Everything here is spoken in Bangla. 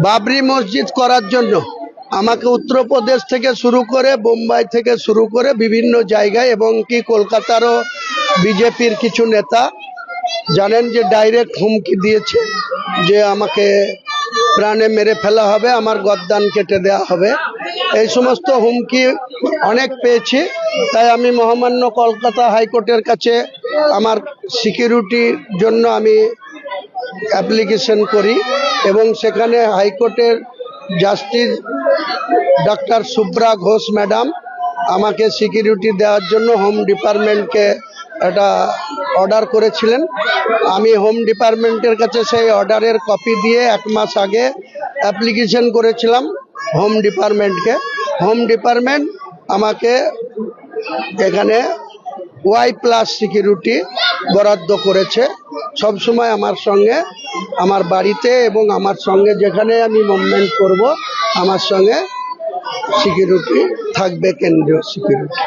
বাবরি মসজিদ করার জন্য আমাকে উত্তরপ্রদেশ থেকে শুরু করে বোম্বাই থেকে শুরু করে বিভিন্ন জায়গায় এবং কি কলকাতারও বিজেপির কিছু নেতা জানেন যে ডাইরেক্ট হুমকি দিয়েছে যে আমাকে প্রাণে মেরে ফেলা হবে, আমার গর্দান কেটে দেওয়া হবে। এই সমস্ত হুমকি অনেক পেয়েছি। তাই আমি মহামান্য কলকাতা হাইকোর্টের কাছে আমার সিকিউরিটির জন্য আমি অ্যাপ্লিকেশন করি এবং সেখানে হাইকোর্টের justice doctor Subra Ghosh madam আমাকে সিকিউরিটি দেওয়ার জন্য হোম ডিপার্টমেন্টকে একটা অর্ডার করেছিলেন। আমি হোম ডিপার্টমেন্টের কাছে সেই অর্ডারের কপি দিয়ে 1 মাস আগে অ্যাপ্লিকেশন করেছিলাম হোম ডিপার্টমেন্টকে। হোম ডিপার্টমেন্ট আমাকে এখানে Y+ সিকিউরিটি বরাদ্দ করেছে। সবসময় আমার সঙ্গে আমার বাড়িতে এবং আমার সঙ্গে যেখানে আমি মুভমেন্ট করব আমার সঙ্গে সিকিউরিটি থাকবে, কেন্দ্রীয় সিকিউরিটি।